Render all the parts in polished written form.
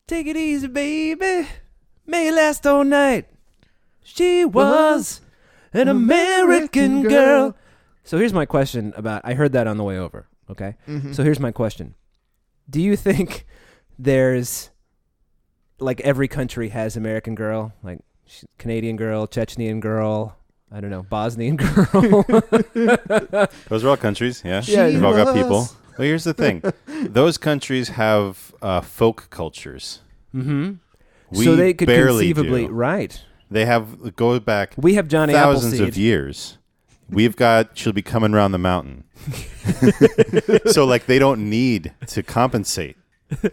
Take it easy, baby. May it last all night. She was an American girl. So here's my question about, I heard that on the way over, okay? Mm-hmm. So here's my question. Do you think there's, like every country has American Girl, like Canadian Girl, Chechnyan Girl, I don't know, Bosnian Girl? Those are all countries, yeah? Yeah, They've all got people. Well, here's the thing. Those countries have folk cultures. Mm-hmm. We So they could barely conceivably, do. right. They have, go back We have Johnny thousands Appleseed. of years. We've got, she'll be coming around the mountain. So, like, they don't need to compensate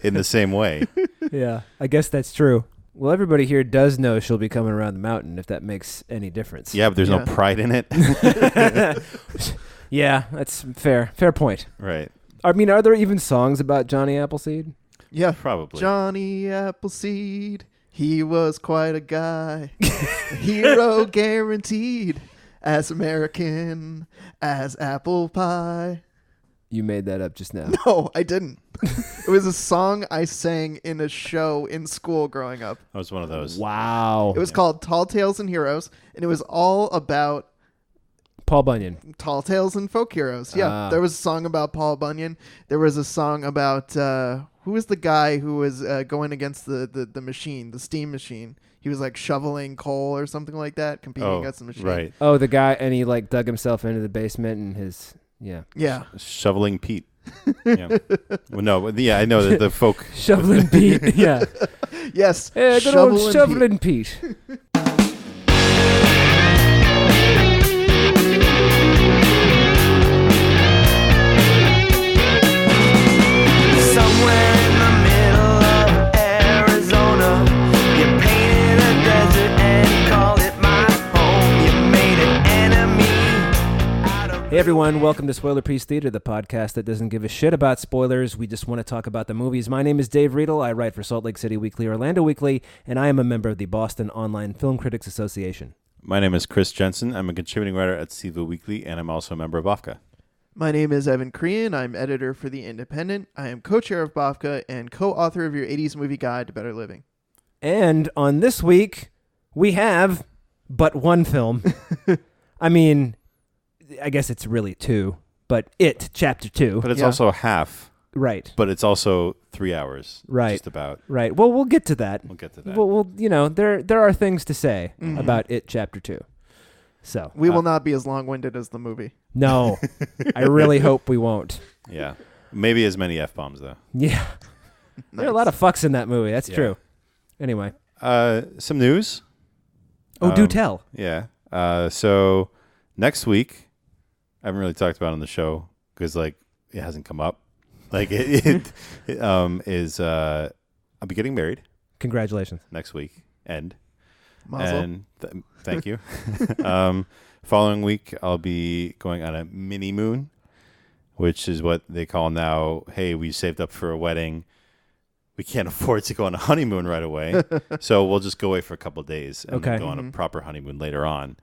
in the same way. Yeah, I guess that's true. Well, everybody here does know she'll be coming around the mountain, if that makes any difference. Yeah, but there's no Yeah. pride in it. Yeah, that's fair. Fair point. Right. I mean, are there even songs about Johnny Appleseed? Yeah. Probably. Johnny Appleseed, he was quite a guy. Hero guaranteed, as American as apple pie. You made that up just now. No, I didn't. It was a song I sang in a show in school growing up. I was one of those. Wow. It was called Tall Tales and Heroes, and it was all about Paul Bunyan. tall tales and folk heroes. Yeah, Ah. there was a song about Paul Bunyan. There was a song about who was the guy who was going against the machine, the steam machine. He was like shoveling coal or something like that, competing against the machine. Right. Oh, the guy, and he like dug himself into the basement and his, yeah. Yeah. Shoveling Pete. Yeah. Well, no, but yeah, I know that the folk. Shoveling Pete, yeah. Yes. Hey, good old Shoveling Pete. Somewhere in the middle of Arizona, you painted a desert and called it my home. You made an enemy out of Hey everyone, welcome to Spoiler Piece Theater, the podcast that doesn't give a shit about spoilers. We just want to talk about the movies. My name is Dave Riedel. I write for Salt Lake City Weekly, Orlando Weekly, and I am a member of the Boston Online Film Critics Association. My name is Kris Jensen. I'm a contributing writer at Siva Weekly, and I'm also a member of BAFCA. My name is Evan Crean. I'm editor for The Independent. I am co-chair of BAFCA and co-author of your 80s movie guide to better living. And on this week, we have but one film. I mean, I guess it's really two, but It, Chapter 2. But it's Yeah. also half, Right, but it's also 3 hours. Right. Just about. right. Well, we'll get to that. We'll get to that. Well, you know, there are things to say Mhm. about It, Chapter 2. So, We will not be as long-winded as the movie. no, I really hope we won't. Yeah. Maybe as many F-bombs, though. Yeah. There are a lot of fucks in that movie. That's Yeah. true. Anyway. Some news. Oh, do Um, tell. Yeah. So next week, I haven't really talked about it on the show because, like, it hasn't come up. Like, I'll be getting married Congratulations. next week. And Mazel. thank you. Following week, I'll be going on a mini moon, which is what they call now, hey, we saved up for a wedding. We can't afford to go on a honeymoon right away. So we'll just go away for a couple of days and Okay. go on a proper honeymoon later on.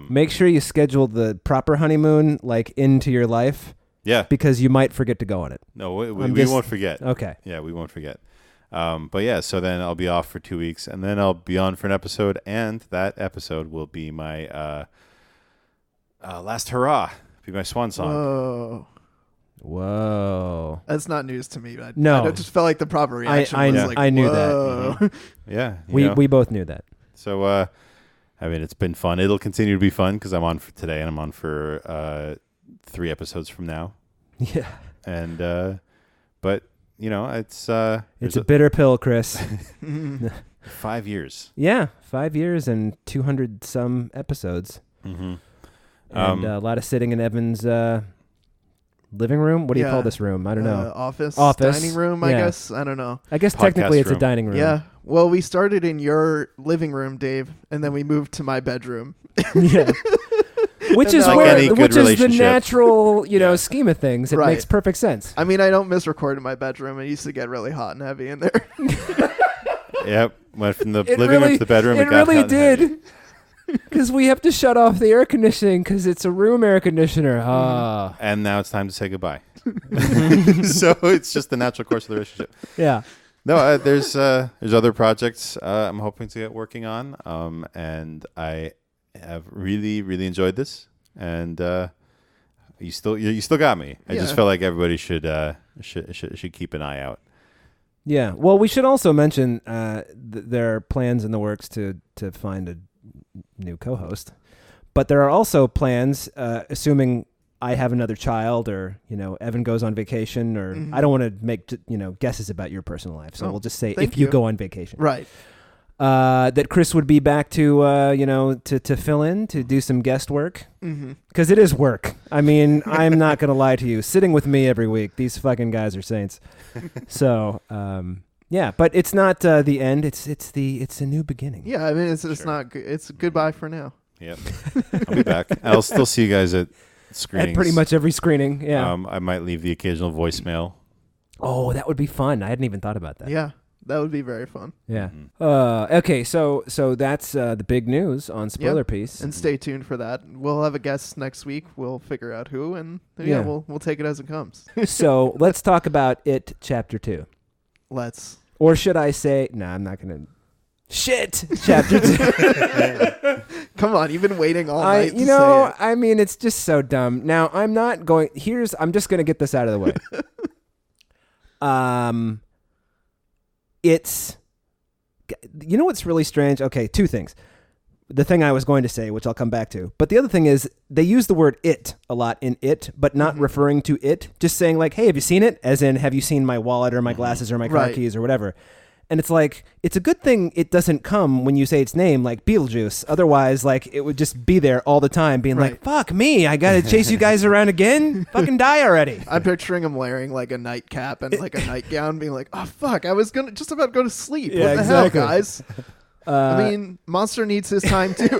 Make sure you schedule the proper honeymoon like into your life Yeah. because you might forget to go on it. No, we I'm just- won't forget. Okay. Yeah, we won't forget. But yeah, so then I'll be off for 2 weeks, and then I'll be on for an episode, and that episode will be my last hurrah, be my swan song. Whoa. Whoa. That's not news to me. No. I just felt like the proper reaction I was kn- like, I knew that. whoa. Yeah, We both knew that. So I mean, it's been fun. It'll continue to be fun because I'm on for today, and I'm on for 3 episodes from now. Yeah. And but you know, it's It's a bitter pill, Chris. 5 years. Yeah. 5 years and 200 some episodes. Mm-hmm. And a lot of sitting in Evan's living room. What do you Yeah. call this room? I don't know. Office, Office. dining room, I Yeah. guess. I don't know. I guess Podcast technically it's a room. dining room. Yeah. Well, we started in your living room, Dave, and then we moved to my bedroom. Yeah. Which is Like where, any good which is the relationship. natural, Yeah. scheme of things. It Right. makes perfect sense. I mean, I don't miss record in my bedroom. It used to get really hot and heavy in there. Yep, went from the It living room really- to the bedroom. It got really hot and heavy. did. Because we have to shut off the air conditioning because it's a room air conditioner. Ah. And now it's time to say goodbye. So it's just the natural course of the relationship. Yeah. No, there's other projects I'm hoping to get working on, and I have really, really enjoyed this, and you still got me. I just felt like everybody should keep an eye out. Yeah. Well, we should also mention there are plans in the works to find a new co-host, but there are also plans, assuming I have another child, or Evan goes on vacation, or I don't want to make guesses about your personal life, so we'll just say if you go on vacation, right? That Kris would be back to to fill in, to do some guest work, because it is work. I mean, I'm not gonna lie to you. Sitting with me every week, these fucking guys are saints. So yeah, but it's not the end. It's a new beginning. Yeah, I mean it's not. It's goodbye for now. Yep, I'll be back. I'll still see you guys at screenings. At pretty much every screening. Yeah. I might leave the occasional voicemail. Oh, that would be fun. I hadn't even thought about that. Yeah. That would be very fun. Yeah. Okay, so that's the big news on Spoiler Piece. And stay tuned for that. We'll have a guest next week. We'll figure out who, and we'll take it as it comes. So let's talk about It Chapter 2. Let's. Or should I say, I'm not going to. Shit! Chapter 2. Come on, you've been waiting all night to say it. I mean, it's just so dumb. Now, I'm not going. I'm just going to get this out of the way. It's, what's really strange? Okay, two things. The thing I was going to say, which I'll come back to. But the other thing is, they use the word it a lot in it, but not referring to it. Just saying like, hey, have you seen it? As in, have you seen my wallet or my glasses or my car keys or whatever? And it's like, it's a good thing it doesn't come when you say its name, like Beetlejuice. Otherwise, like, it would just be there all the time being like, fuck me, I gotta chase you guys around again? Fucking die already. I'm picturing him wearing like a nightcap and like a nightgown being like, oh fuck, I was just about to go to sleep. Yeah, what the hell, guys? I mean, Monster needs his time too.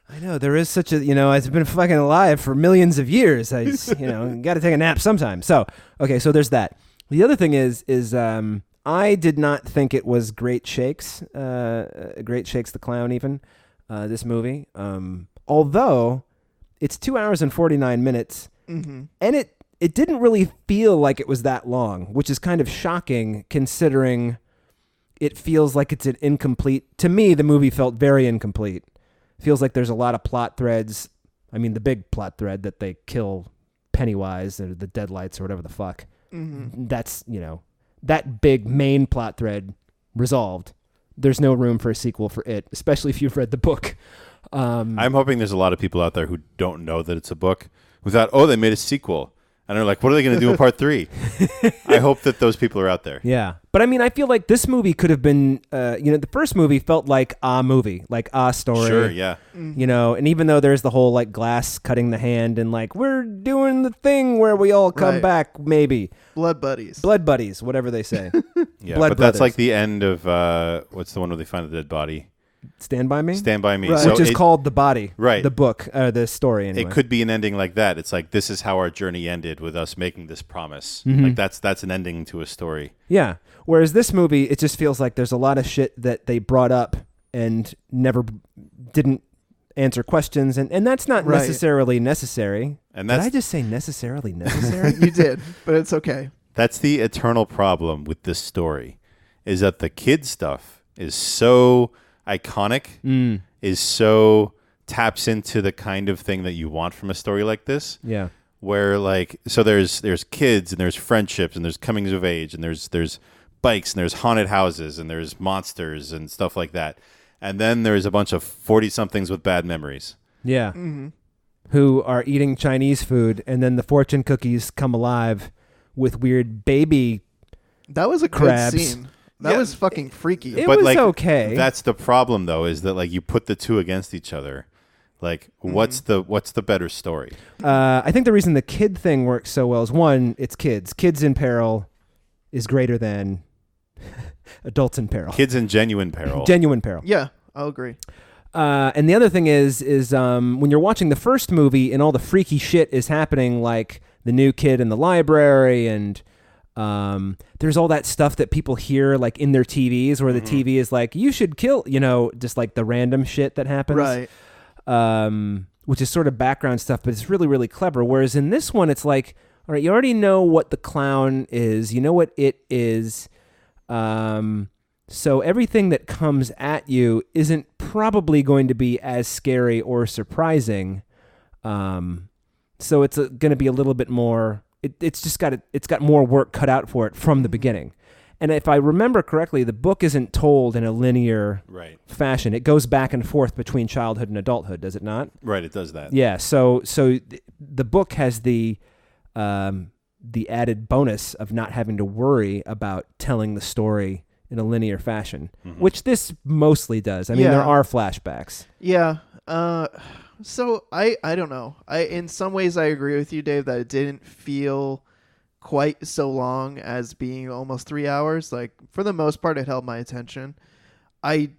I know, there is such a, I've been fucking alive for millions of years. I, gotta take a nap sometime. So, okay, so there's that. The other thing is I did not think it was Great Shakes the Clown even, this movie. Although it's 2 hours and 49 minutes, and it didn't really feel like it was that long, which is kind of shocking considering it feels like it's an incomplete. To me, the movie felt very incomplete. Feels like there's a lot of plot threads. I mean, the big plot thread that they kill Pennywise or the Deadlights or whatever the fuck. That's, that big main plot thread resolved. There's no room for a sequel for it, especially if you've read the book. I'm hoping there's a lot of people out there who don't know that it's a book, who thought, oh, they made a sequel. And they're like, what are they going to do in part 3? I hope that those people are out there. Yeah. But I mean, I feel like this movie could have been, the first movie felt like a movie, like a story. Sure, yeah. And even though there's the whole like glass cutting the hand and like, we're doing the thing where we all come back, maybe. Blood buddies, whatever they say. Yeah, but that's like the end of, what's the one where they find the dead body? Stand By Me? Stand By Me. Right. So which is called The Body. Right. The book, the story anyway. It could be an ending like that. It's like, this is how our journey ended with us making this promise. Like that's an ending to a story. Yeah. Whereas this movie, it just feels like there's a lot of shit that they brought up and never didn't answer questions. And that's not necessarily necessary. And did I just say necessarily necessary? You did, but it's okay. That's the eternal problem with this story, is that the kid stuff is so iconic, is so taps into the kind of thing that you want from a story like this. Yeah. Where like, so there's kids and there's friendships and there's comings of age and there's bikes and there's haunted houses and there's monsters and stuff like that. And then there's a bunch of 40-somethings with bad memories. Yeah. Who are eating Chinese food, and then the fortune cookies come alive with weird baby That was a crabs. good scene. That was fucking freaky. It was like, okay. That's the problem, though, is that like you put the two against each other. Like, what's the better story? I think the reason the kid thing works so well is, one, it's kids. Kids in peril is greater than adults in peril. Kids in genuine peril. Genuine peril. Yeah, I'll agree. And the other thing is when you're watching the first movie and all the freaky shit is happening, like the new kid in the library, and there's all that stuff that people hear like in their TVs where the TV is like, you should kill, just like the random shit that happens. Right. Which is sort of background stuff, but it's really, really clever. Whereas in this one, it's like, all right, you already know what the clown is. You know what it is. So everything that comes at you isn't probably going to be as scary or surprising. So it's going to be a little bit more. It's got more work cut out for it from the beginning. And if I remember correctly, the book isn't told in a linear fashion. It goes back and forth between childhood and adulthood, does it not? Right, it does that. Yeah. So the book has the added bonus of not having to worry about telling the story in a linear fashion, which this mostly does. I mean, there are flashbacks. Yeah. So I don't know. In some ways I agree with you, Dave, that it didn't feel quite so long as being almost 3 hours. Like, for the most part, it held my attention. It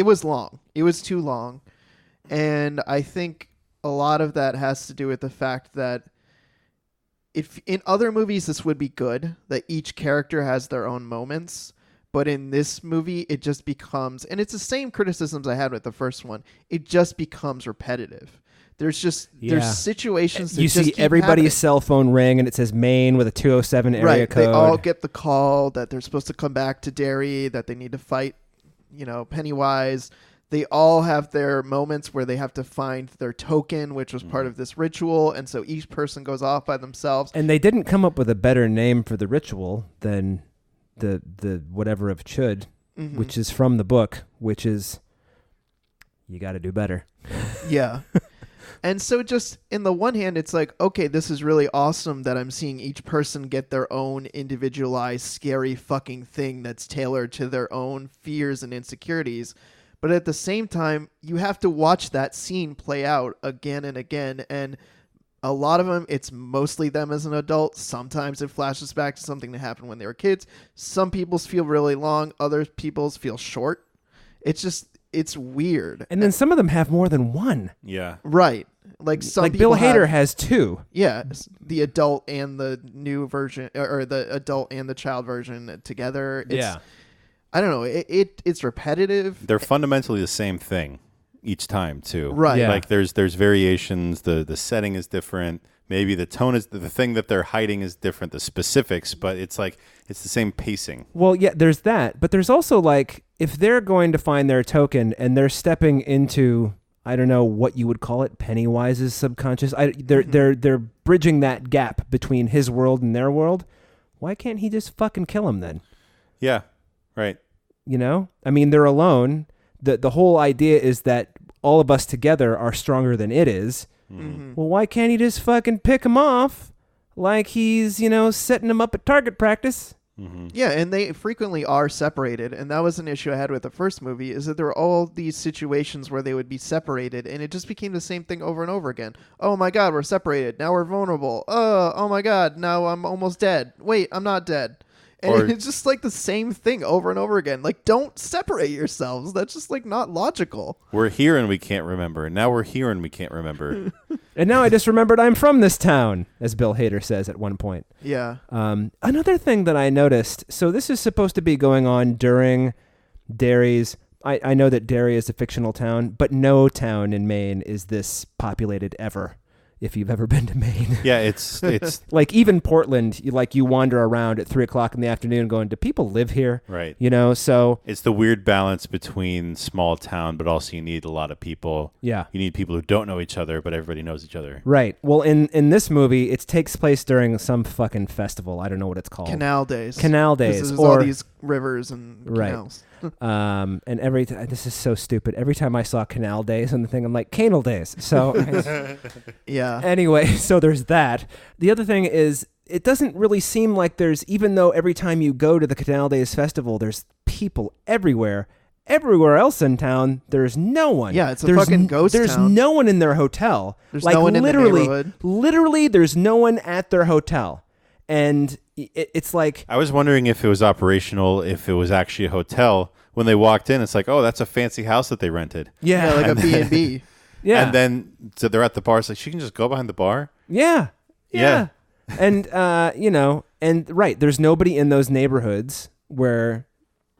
was long. It was too long. And I think a lot of that has to do with the fact that if in other movies this would be good, that each character has their own moments. But in this movie, it just becomes, and it's the same criticisms I had with the first one, it just becomes repetitive. There's situations that you just see keep everybody's happening. cell phone ring and it says Maine with a 207 area code. They all get the call that they're supposed to come back to Derry, that they need to fight, Pennywise. They all have their moments where they have to find their token, which was part of this ritual, and so each person goes off by themselves. And they didn't come up with a better name for the ritual than the whatever of Chud, which is from the book, which is you got to do better. Yeah. And so just in the one hand, it's like, okay, this is really awesome that I'm seeing each person get their own individualized, scary fucking thing that's tailored to their own fears and insecurities. But at the same time, you have to watch that scene play out again and again. And a lot of them, it's mostly them as an adult. Sometimes it flashes back to something that happened when they were kids. Some people's feel really long. Other people's feel short. It's weird. And then some of them have more than one. Yeah. Right. Like some Bill people Hader has two. Yeah, the adult and the new version, or the adult and the child version together. I don't know. It's repetitive. They're fundamentally the same thing each time too. Right. Yeah. Like there's variations. The setting is different. Maybe the tone is the thing that they're hiding is different. The specifics, but it's the same pacing. Well, yeah, there's that, but there's also like if they're going to find their token and they're stepping into, I don't know what you would call it, Pennywise's subconscious. They're bridging that gap between his world and their world. Why can't he just fucking kill him then? Yeah. Right. I mean, they're alone. The whole idea is that all of us together are stronger than it is. Well, why can't he just fucking pick him off like he's, setting him up at target practice? Yeah, and they frequently are separated, and that was an issue I had with the first movie, is that there were all these situations where they would be separated, and it just became the same thing over and over again. Oh my god, we're separated. Now we're vulnerable. Oh my god, now I'm almost dead. Wait, I'm not dead. And it's just like the same thing over and over again. Like, don't separate yourselves. That's just like not logical. We're here and we can't remember. Now we're here and we can't remember. And now I just remembered I'm from this town, as Bill Hader says at one point. Yeah. Another thing that I noticed, so this is supposed to be going on during Derry's, I know that Derry is a fictional town, but no town in Maine is this populated ever. If you've ever been to Maine. Yeah, it's like even Portland, you wander around at 3:00 in the afternoon going, do people live here? right. So It's the weird balance between small town, but also you need a lot of people. yeah. You need people who don't know each other, but everybody knows each other. Right. Well, in this movie, it takes place during some fucking festival. I don't know what it's called. Canal days. Canal days. There's Or all these rivers and Right. canals. and every this is so stupid. Every time I saw Canal Days on the thing, I'm like, Canal Days. So Yeah. anyway, so there's that. The other thing is, it doesn't really seem like there's, even though every time you go to the Canal Days festival, there's people everywhere. Everywhere else in town, there's no one. Yeah, it's a fucking ghost There's town. no one in their hotel. There's no one in the neighborhood. Literally, there's no one at their hotel. And it's like... I was wondering if it was operational, if it was actually a hotel. When they walked in, it's like, oh, that's a fancy house that they rented. Yeah, Yeah, like a B&B. yeah. And then so they're at the bar. It's like, she can just go behind the bar? Yeah. Yeah. And, and right, there's nobody in those neighborhoods where,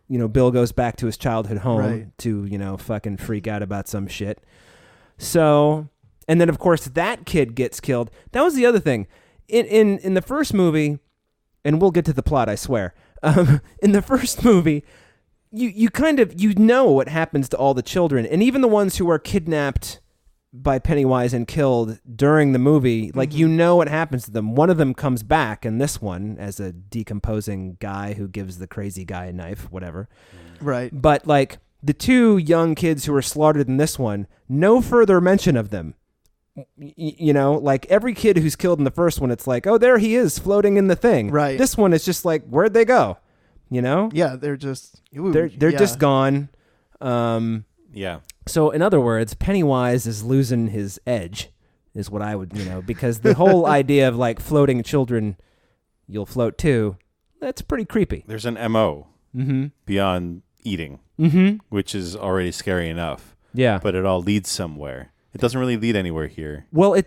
Bill goes back to his childhood home Right. to, fucking freak out about some shit. So, and then of course that kid gets killed. That was the other thing. In the first movie, and we'll get to the plot, I swear. In the first movie, you kind of, you know what happens to all the children, and even the ones who are kidnapped by Pennywise and killed during the movie, like, you know what happens to them. One of them comes back in this one as a decomposing guy who gives the crazy guy a knife, whatever. Right. But, like, the two young kids who were slaughtered in this one, no further mention of them. You know, like, every kid who's killed in the first one, it's like, oh, there he is floating in the thing. Right. This one is just like, where'd they go? You know? Yeah, they're just... They're just gone. Yeah. So, in other words, Pennywise is losing his edge, is what I would, because the whole idea of, like, floating children, you'll float too, that's pretty creepy. There's an MO beyond eating, which is already scary enough. Yeah. But it all leads somewhere. It doesn't really lead anywhere here. Well,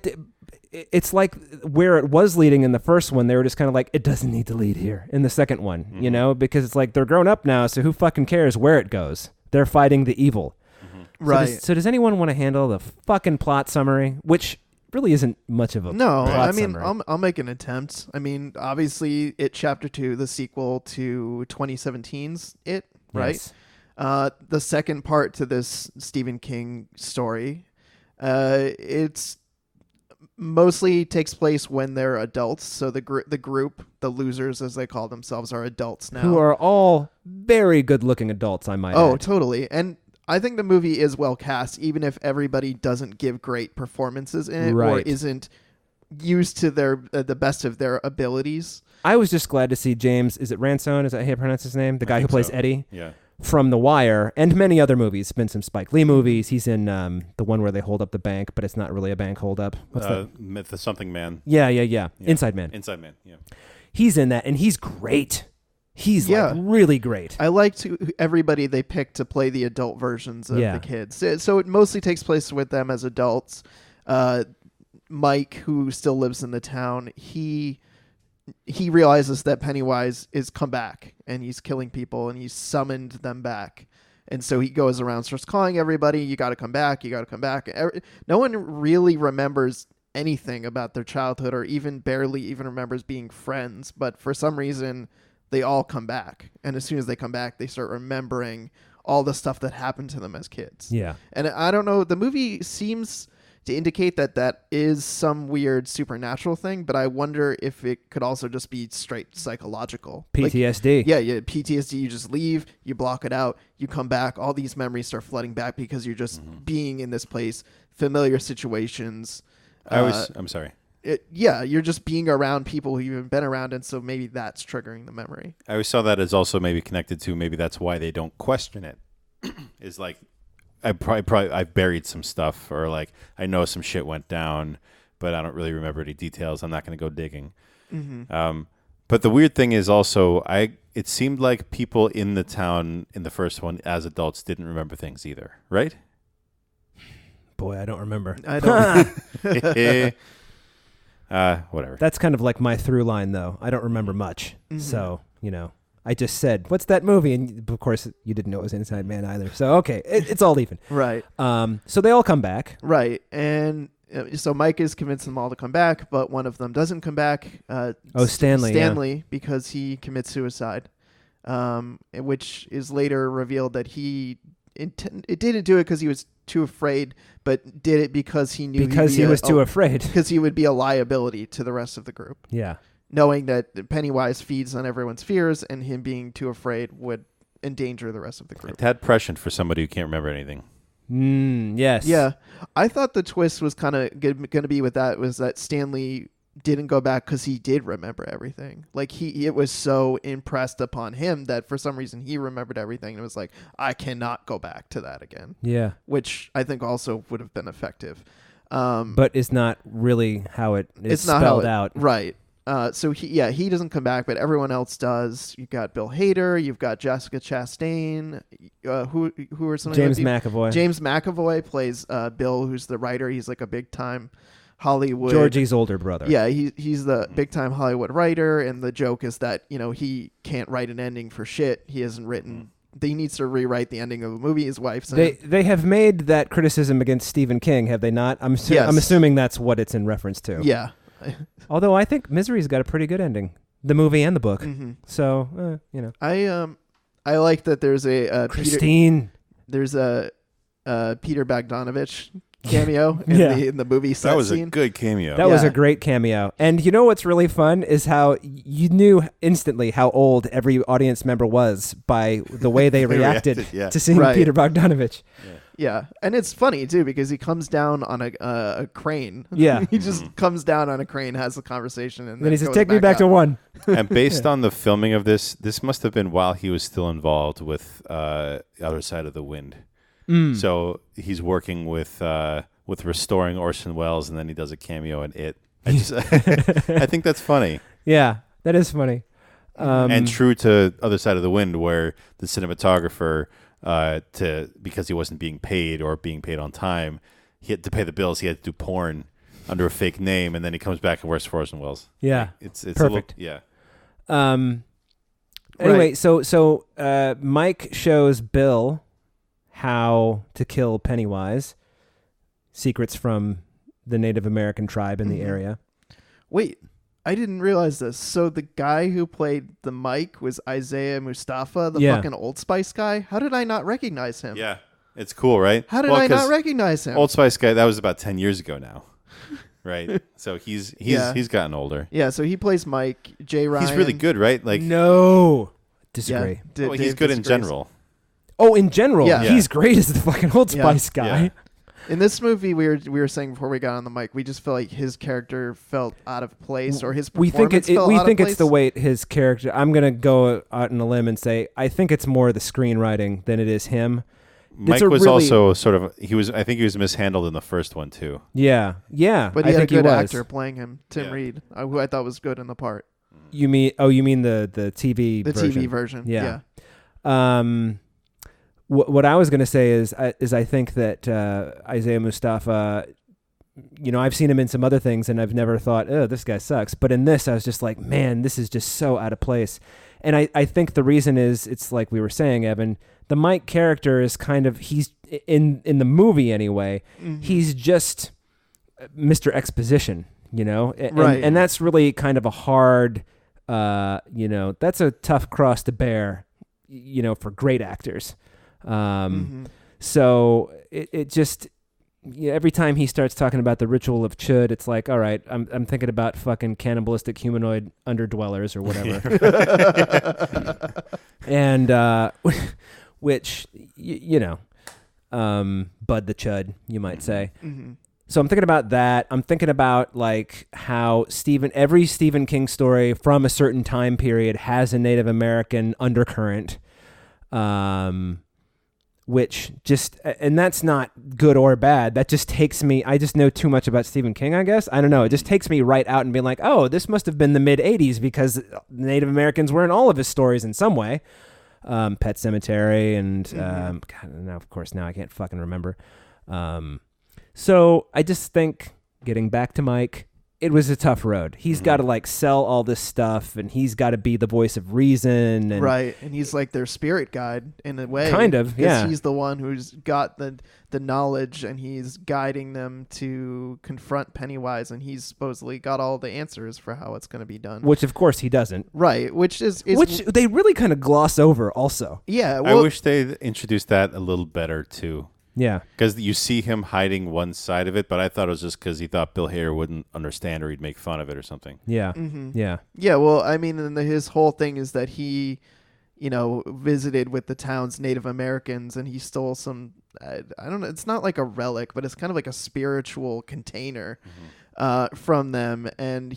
it's like where it was leading in the first one, they were just kind of like, it doesn't need to lead here in the second one, because it's like they're grown up now, so who fucking cares where it goes? They're fighting the evil. Right. So does anyone want to handle the fucking plot summary, which really isn't much of a No, plot I mean, summary. I'll make an attempt. I mean, obviously, It Chapter 2, the sequel to 2017's It, right? Yes. The second part to this Stephen King story, it's mostly takes place when they're adults. So the group, the losers as they call themselves, are adults now. Who are all very good-looking adults, I might add. Oh, totally. And I think the movie is well cast, even if everybody doesn't give great performances in it or Right. isn't used to their the best of their abilities. I was just glad to see James, is it Ransone? Is that how you pronounce his name? The guy who think plays so. Eddie? Yeah. From The Wire and many other movies. Been some Spike Lee movies. He's in the one where they hold up the bank, but it's not really a bank hold up. What's that? Myth of Something Man. Yeah. Inside Man. Inside Man, yeah. He's in that, and he's great. He's like really great. I liked everybody they picked to play the adult versions of the kids. So it mostly takes place with them as adults. Mike, who still lives in the town, he realizes that Pennywise is come back and he's killing people and he's summoned them back. And so he goes around, starts calling everybody, you got to come back, you got to come back. No one really remembers anything about their childhood or even barely even remembers being friends. But for some reason, they all come back. And as soon as they come back, they start remembering all the stuff that happened to them as kids. Yeah. And I don't know, the movie seems to indicate that is some weird supernatural thing, but I wonder if it could also just be straight psychological. PTSD. Like, yeah, PTSD, you just leave, you block it out, you come back, all these memories start flooding back because you're just being in this place, familiar situations. I'm sorry. You're just being around people who you've been around, and so maybe that's triggering the memory. I always saw that as also maybe connected to maybe that's why they don't question it. Is like I've buried some stuff, or like I know some shit went down, but I don't really remember any details. I'm not going to go digging. But the weird thing is also it seemed like people in the town in the first one as adults didn't remember things either, right? Boy, I don't remember. I don't. Whatever. That's kind of like my through line, though. I don't remember much. So, I just said, what's that movie? And of course, you didn't know it was Inside Man either. So, okay, it's all even. Right. So they all come back. Right. And so Mike is convincing them all to come back, but one of them doesn't come back. Stanley. Stanley, because he commits suicide, which is later revealed that he didn't do it because he was too afraid, but did it because he knew he was too afraid. Because he would be a liability to the rest of the group. Yeah. Knowing that Pennywise feeds on everyone's fears and him being too afraid would endanger the rest of the A group. tad prescient for somebody who can't remember anything. Yes. Yeah. I thought the twist was kind of going to be with that was that Stanley didn't go back because he did remember everything. Like it was so impressed upon him that for some reason he remembered everything. And it was like, I cannot go back to that again. Yeah. Which I think also would have been effective. But it's not really how it is it's not spelled out. Right. So he doesn't come back, but everyone else does. You've got Bill Hader, you've got Jessica Chastain, who are some James of the McAvoy. James McAvoy plays Bill, who's the writer. He's like a big time Hollywood. Georgie's older brother. Yeah, he's the big time Hollywood writer, and the joke is that he can't write an ending for shit. He hasn't written. He needs to rewrite the ending of a movie. His wife's in. They have made that criticism against Stephen King, have they not? I'm assuming that's what it's in reference to. Yeah. Although I think Misery's got a pretty good ending. the movie and the book. Mm-hmm. So, I like that there's a Christine. There's a Peter Bogdanovich cameo in the movie set That was scene. a good cameo. That was a great cameo. And you know what's really fun is how you knew instantly how old every audience member was by the way they reacted to seeing Peter Bogdanovich. Yeah, and it's funny too because he comes down on a crane. Yeah. He just comes down on a crane, has a conversation, and then he says, goes "Take me back up. to 1." And based on the filming of this must have been while he was still involved with The Other Side of the Wind. So he's working with restoring Orson Welles, and then he does a cameo in it. I think that's funny. Yeah, that is funny. And true to Other Side of the Wind, where the cinematographer, because he wasn't being paid or being paid on time, he had to pay the bills. He had to do porn under a fake name, and then he comes back and works for Orson Welles. Yeah, it's perfect. Anyway, so Mike shows Bill how to kill Pennywise. Secrets from the Native American tribe in the area. Wait, I didn't realize this. So the guy who played the Mike was Isaiah Mustafa, the fucking Old Spice guy. How did I not recognize him? Yeah, it's cool, right? How did I not recognize him? Old Spice guy, that was about 10 years ago now, right? So he's gotten older. Yeah, so he plays Mike. Jay Ryan. He's really good, right? Like no, disagree. Yeah, he's good in general. Oh, in general, Yeah. he's great as the fucking Old Spice guy. Yeah. In this movie, we were saying before we got on the mic, we just felt like his character felt out of place, or his performance felt out of place. It's the way his character. I'm gonna go out on a limb and say I think it's more the screenwriting than it is him. Mike was also sort of I think he was mishandled in the first one too. Yeah, but he had a good actor was. playing him, Tim Reed, who I thought was good in the part. You mean the TV version? TV version? Yeah. What I was going to say is I think that Isaiah Mustafa, I've seen him in some other things and I've never thought, oh, this guy sucks. But in this, I was just like, man, this is just so out of place. And I think the reason is, it's like we were saying, Evan, the Mike character is he's in the movie anyway, he's just Mr. Exposition, and that's really kind of a hard, that's a tough cross to bear, for great actors. So it just every time he starts talking about the ritual of Chud, it's like, all right, I'm thinking about fucking cannibalistic humanoid underdwellers or whatever, and which Bud the Chud, you might say. So I'm thinking about that. I'm thinking about like how every Stephen King story from a certain time period has a Native American undercurrent. Which and that's not good or bad. That just takes me, I just know too much about Stephen King, I guess. I don't know. It just takes me right out and being like, oh, this must have been the mid 80s because Native Americans were in all of his stories in some way. Pet Sematary and, God, now, of course, now I can't fucking remember. So I just think, getting back to Mike, it was a tough road. He's got to like sell all this stuff, and he's got to be the voice of reason. And right, and he's like their spirit guide in a way. Kind of, yeah. He's the one who's got the knowledge, and he's guiding them to confront Pennywise, and he's supposedly got all the answers for how it's going to be done. Which, of course, he doesn't. Right, which they really kind of gloss over also. Yeah. Well, I wish they introduced that a little better, too. Yeah. Because you see him hiding one side of it, but I thought it was just because he thought Bill Hader wouldn't understand or he'd make fun of it or something. Yeah. Yeah. Yeah, well, I mean, and his whole thing is that he, visited with the town's Native Americans and he stole some, I don't know, it's not like a relic, but it's kind of like a spiritual container from them. And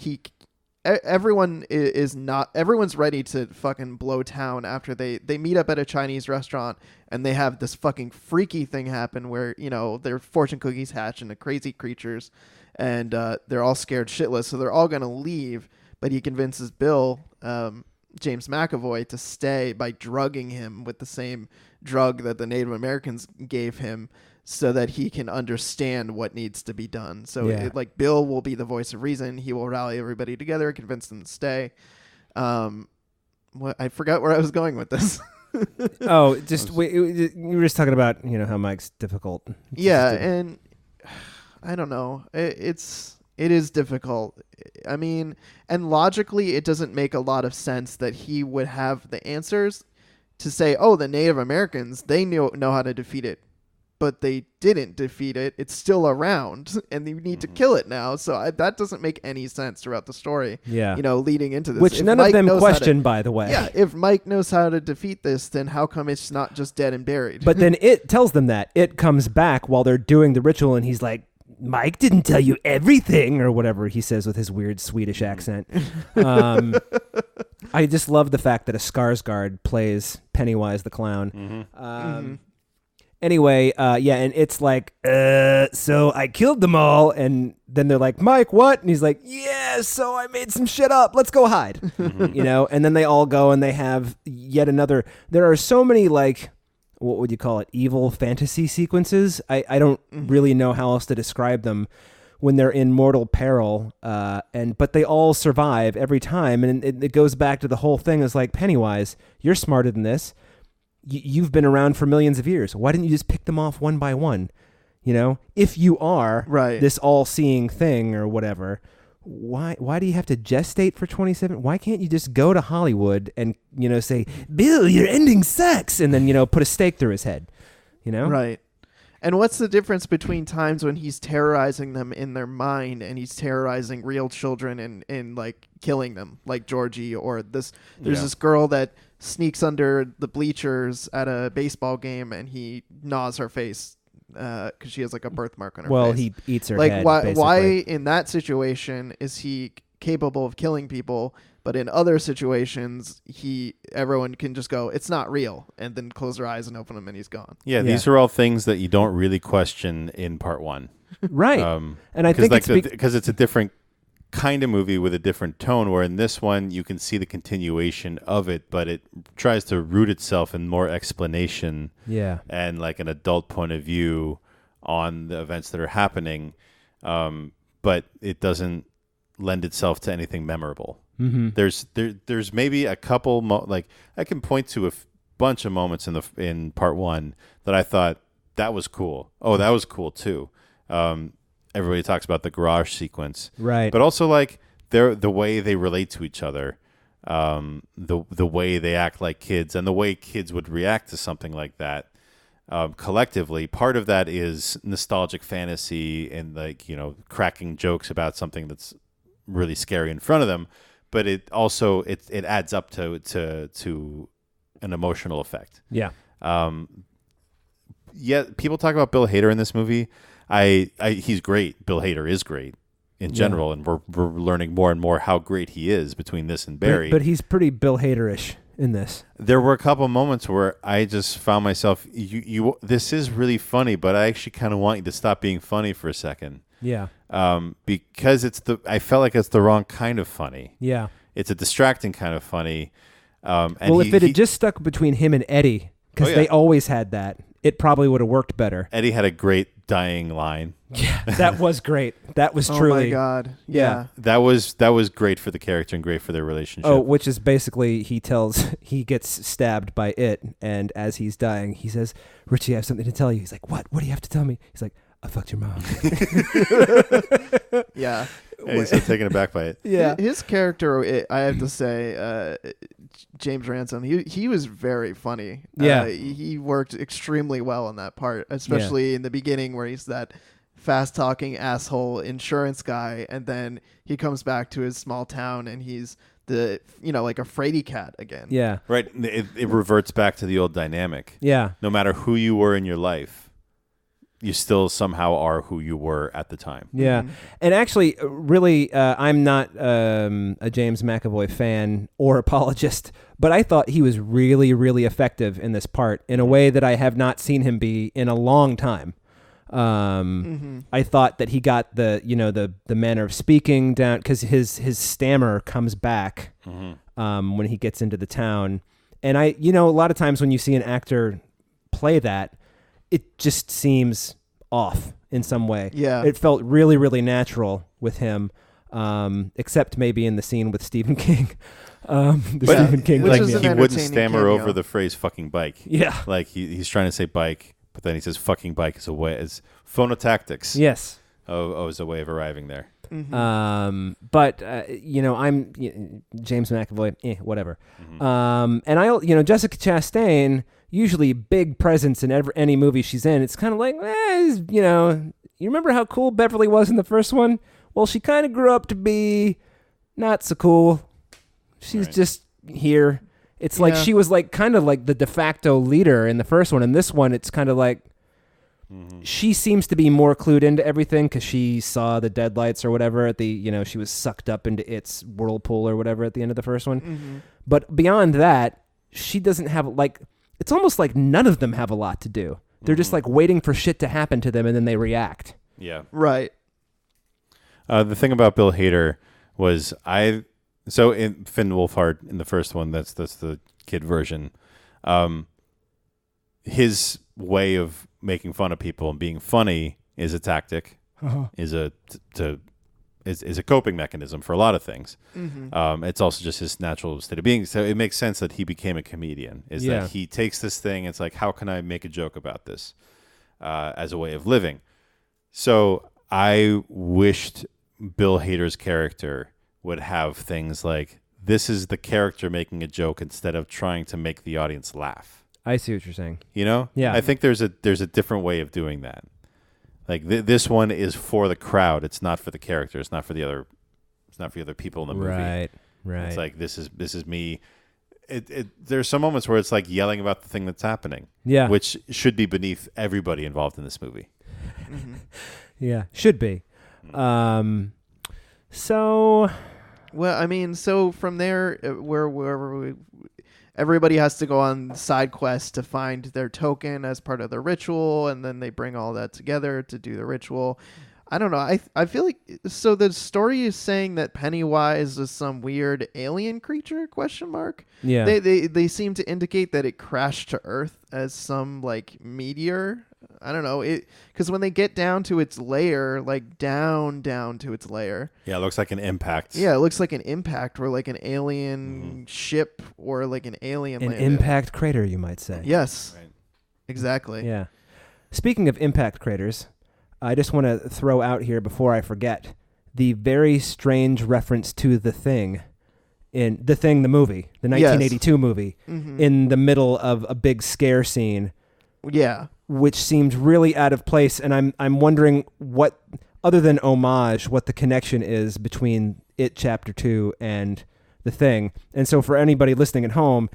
everyone's ready to fucking blow town after they meet up at a Chinese restaurant and they have this fucking freaky thing happen where, their fortune cookies hatch into crazy creatures and they're all scared shitless. So they're all going to leave, but he convinces Bill, James McAvoy, to stay by drugging him with the same drug that the Native Americans gave him so that he can understand what needs to be done. So Bill will be the voice of reason. He will rally everybody together, convince them to stay. I forgot where I was going with this. Oh, you were just talking about how Mike's difficult. Yeah, and I don't know. It's It is difficult. I mean, and logically, it doesn't make a lot of sense that he would have the answers to say, oh, the Native Americans, they know how to defeat it. But they didn't defeat it. It's still around, and you need to kill it now. So that doesn't make any sense throughout the story. Yeah. Leading into this. Which if none Mike of them knows question, by the way. Yeah, if Mike knows how to defeat this, then how come it's not just dead and buried? But then it tells them that. It comes back while they're doing the ritual, and he's like, Mike didn't tell you everything, or whatever he says with his weird Swedish accent. I just love the fact that a Skarsgård plays Pennywise the clown. Anyway, and it's like, so I killed them all, and then they're like, Mike, what? And he's like, yeah, so I made some shit up. Let's go hide. And then they all go, and they have yet another. There are so many, like, what would you call it, evil fantasy sequences. I don't really know how else to describe them when they're in mortal peril, but they all survive every time, and it goes back to the whole thing. Is like, Pennywise, you're smarter than this. You've been around for millions of years. Why didn't you just pick them off one by one? If you are this all-seeing thing or whatever, why do you have to gestate for 27? Why can't you just go to Hollywood and say, Bill, you're ending sex, and then put a stake through his head? Right. And what's the difference between times when he's terrorizing them in their mind and he's terrorizing real children and like killing them, like Georgie, or this? There's this girl that sneaks under the bleachers at a baseball game and he gnaws her face because she has like a birthmark on her face. Well, he eats her like, head. Why in that situation is he capable of killing people, but in other situations everyone can just go, it's not real, and then close their eyes and open them and he's gone. Yeah, these are all things that you don't really question in part one. Right. And I think because it's a different kind of movie with a different tone, where in this one you can see the continuation of it, but it tries to root itself in more explanation and like an adult point of view on the events that are happening, but it doesn't lend itself to anything memorable. There's maybe a couple like I can point to a bunch of moments in part one that I thought that was cool. Oh, that was cool too. Everybody talks about the garage sequence, right? But also like the way they relate to each other, the way they act like kids, and the way kids would react to something like that. Collectively, part of that is nostalgic fantasy and like cracking jokes about something that's really scary in front of them. But it also it adds up to an emotional effect. Yeah. People talk about Bill Hader in this movie. He's great. Bill Hader is great in general, and we're learning more and more how great he is between this and Barry. But he's pretty Bill Hader-ish in this. There were a couple moments where I just found myself, this is really funny, but I actually kind of want you to stop being funny for a second. Yeah. Because I felt like it's the wrong kind of funny. Yeah. It's a distracting kind of funny. If it had just stuck between him and Eddie, because they always had that, it probably would have worked better. Eddie had a great dying line. Yeah, that was great. That was truly. Oh my God. Yeah. That was great for the character and great for their relationship. Oh, which is basically he gets stabbed by it, and as he's dying, he says, "Richie, I have something to tell you." He's like, "What? What do you have to tell me?" He's like, "I fucked your mom." Yeah. He's so taken aback by it. Yeah. His character, I have to say, James Ransom, he was very funny. Yeah. He worked extremely well on that part, especially in the beginning where he's that fast-talking asshole insurance guy, and then he comes back to his small town and he's like a fraidy cat again. Yeah. Right. It reverts back to the old dynamic. Yeah. No matter who you were in your life, you still somehow are who you were at the time. Yeah. Mm-hmm. And actually, really, I'm not a James McAvoy fan or apologist, but I thought he was really, really effective in this part in a way that I have not seen him be in a long time. I thought that he got the manner of speaking down, because his stammer comes back when he gets into the town. And a lot of times when you see an actor play that, it just seems off in some way. Yeah. It felt really, really natural with him, except maybe in the scene with Stephen King. Stephen King, Which like is an he wouldn't entertaining stammer cameo. over the phrase "fucking bike." Yeah. Like he's trying to say bike, but then he says "fucking bike" as phonotactics. Yes. as a way of arriving there. Mm-hmm. But I'm James McAvoy, whatever. And Jessica Chastain, usually big presence in any movie she's in. It's kind of like, you remember how cool Beverly was in the first one? Well, she kind of grew up to be not so cool. She's just here. It's like she was like kind of like the de facto leader in the first one. In this one, it's kind of like she seems to be more clued into everything because she saw the deadlights or whatever at the, she was sucked up into its whirlpool or whatever at the end of the first one. Mm-hmm. But beyond that, she doesn't have it's almost like none of them have a lot to do. They're just like waiting for shit to happen to them and then they react. Yeah. Right. The thing about Bill Hader was so in Finn Wolfhard in the first one, that's the kid version. His way of making fun of people and being funny is a tactic, is a coping mechanism for a lot of things. Mm-hmm. It's also just his natural state of being. So it makes sense that he became a comedian. That he takes this thing. It's like, how can I make a joke about this as a way of living? So I wished Bill Hader's character would have things like, this is the character making a joke instead of trying to make the audience laugh. I see what you're saying. Yeah. I think there's a different way of doing that. Like this one is for the crowd. It's not for the character. It's not for the other. It's not for the other people in the movie. Right. It's like this is me. There's some moments where it's like yelling about the thing that's happening. Yeah. Which should be beneath everybody involved in this movie. Mm-hmm. Yeah. Should be. So. Well, I mean, so from there, wherever everybody has to go on side quests to find their token as part of the ritual, and then they bring all that together to do the ritual. I don't know. I feel like, so the story is saying that Pennywise is some weird alien creature ? Yeah. They seem to indicate that it crashed to Earth as some like meteor. I don't know. Because when they get down to its layer, like down to its layer. Yeah, it looks like an impact. Yeah, it looks like an impact or like an alien ship or like an alien An landed. impact crater, you might say. Yes. Right. Exactly. Yeah. Speaking of impact craters, I just want to throw out here before I forget the very strange reference to The Thing in The Thing, the movie, the 1982 movie, in the middle of a big scare scene. Yeah. Which seemed really out of place, and I'm wondering what, other than homage, what the connection is between It Chapter 2 and The Thing. And so for anybody listening at home,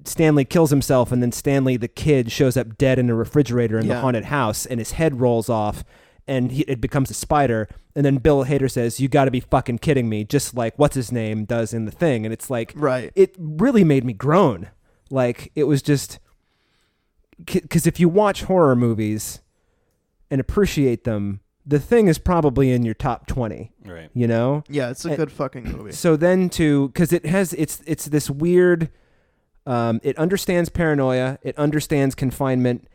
Stanley kills himself, and then Stanley the kid shows up dead in a refrigerator in the haunted house, and his head rolls off, and it becomes a spider. And then Bill Hader says, "You got to be fucking kidding me," just like what's his name does in The Thing. And it's like, it really made me groan. Like, it was just, because if you watch horror movies and appreciate them, The Thing is probably in your top 20. Right. Yeah, it's a good fucking movie. So then because it's this weird. It understands paranoia, it understands confinement,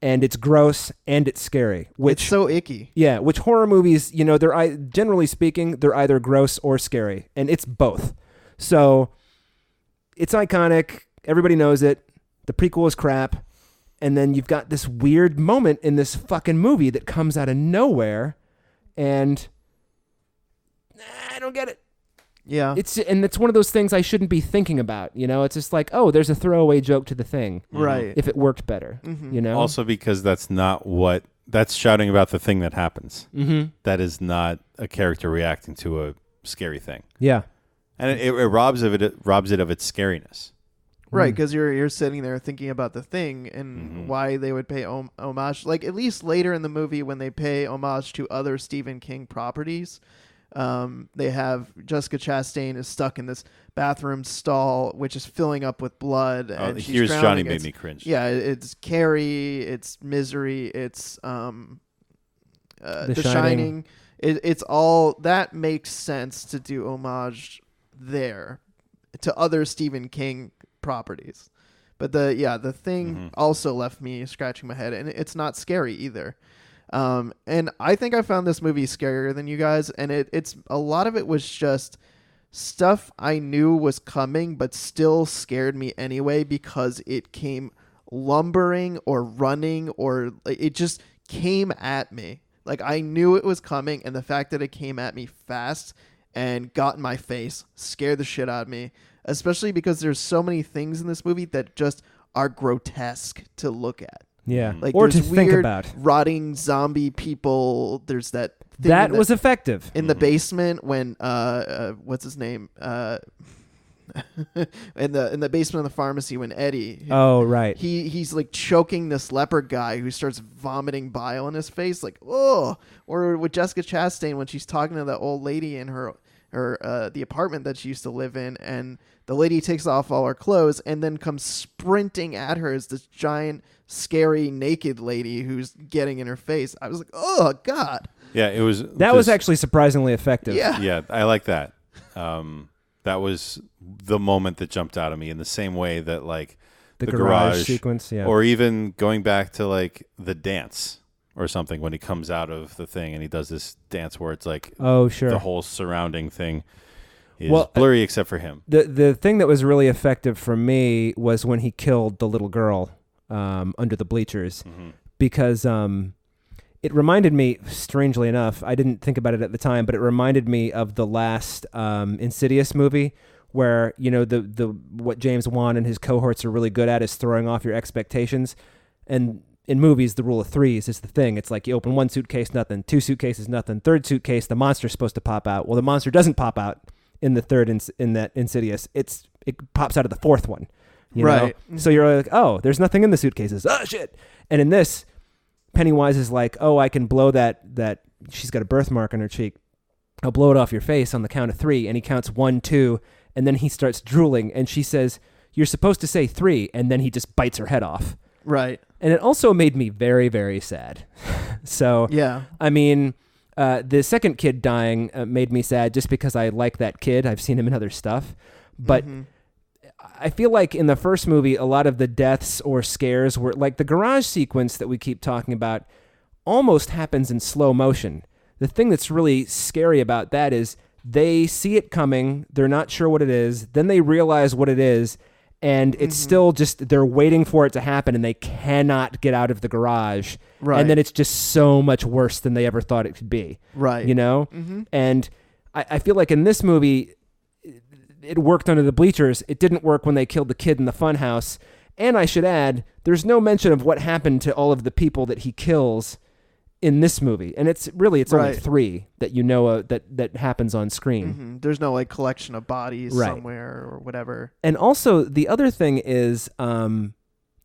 and it's gross and it's scary. Which it's so icky. Yeah, which horror movies, they're generally speaking, they're either gross or scary, and it's both. So it's iconic. Everybody knows it. The prequel is crap, and then you've got this weird moment in this fucking movie that comes out of nowhere, and I don't get it. Yeah. It's one of those things I shouldn't be thinking about, It's just like, oh, there's a throwaway joke to The Thing. Right. If it worked better, Also because that's shouting about the thing that happens. Mm-hmm. That is not a character reacting to a scary thing. Yeah. And it robs it of its scariness. Right, because you're sitting there thinking about The Thing and why they would pay homage. Like, at least later in the movie when they pay homage to other Stephen King properties, they have Jessica Chastain is stuck in this bathroom stall, which is filling up with blood. And she's Here's drowning. Johnny made me cringe. Yeah, it's Carrie, it's Misery, it's The Shining. It's all that makes sense to do homage there to other Stephen King properties. But the Thing also left me scratching my head, and it's not scary either. And I think I found this movie scarier than you guys, and it's a lot of it was just stuff I knew was coming but still scared me anyway because it came lumbering or running or it just came at me. Like, I knew it was coming, and the fact that it came at me fast and got in my face scared the shit out of me, especially because there's so many things in this movie that just are grotesque to look at. Yeah. Like, or there's to think weird about. rotting zombie people. There's that thing That was effective. in the basement when what's his name? in the basement of the pharmacy when Eddie Oh, right. he's like choking this leper guy who starts vomiting bile in his face, like, oh. Or with Jessica Chastain when she's talking to that old lady in her the apartment that she used to live in, and the lady takes off all her clothes and then comes sprinting at her as this giant scary naked lady who's getting in her face. I was like, oh god. Yeah, it was. That was actually surprisingly effective. Yeah. Yeah, I like that. That was the moment that jumped out at me in the same way that like The garage sequence, yeah. or even going back to like the dance or something when he comes out of the thing and he does this dance where it's like, oh, sure, the whole surrounding thing is well, blurry except for him. The thing that was really effective for me was when he killed the little girl under the bleachers, because it reminded me, strangely enough, I didn't think about it at the time, but it reminded me of the last Insidious movie, where, you know, the what James Wan and his cohorts are really good at is throwing off your expectations. And in movies, the rule of threes is the thing. It's like you open one suitcase, nothing. Two suitcases, nothing. Third suitcase, the monster's supposed to pop out. Well, the monster doesn't pop out in the third in that Insidious. It pops out of the fourth one. You know? So you're like, oh, there's nothing in the suitcases. Oh, shit. And in this, Pennywise is like, oh, I can blow that she's got a birthmark on her cheek. I'll blow it off your face on the count of 3. And he counts 1, 2, and then he starts drooling. And she says, you're supposed to say 3. And then he just bites her head off. Right. And it also made me very, very sad. So, yeah. I mean, the second kid dying made me sad just because I like that kid. I've seen him in other stuff. But I feel like in the first movie, a lot of the deaths or scares were like the garage sequence that we keep talking about almost happens in slow motion. The thing that's really scary about that is they see it coming. They're not sure what it is. Then they realize what it is. And it's still just, they're waiting for it to happen and they cannot get out of the garage. Right. And then it's just so much worse than they ever thought it could be. Right. You know? And I feel like in this movie, it worked under the bleachers. It didn't work when they killed the kid in the funhouse. And I should add, there's no mention of what happened to all of the people that he kills in this movie. And it's only 3 that you know that happens on screen. There's no like collection of bodies Right. somewhere or whatever. And also the other thing is, you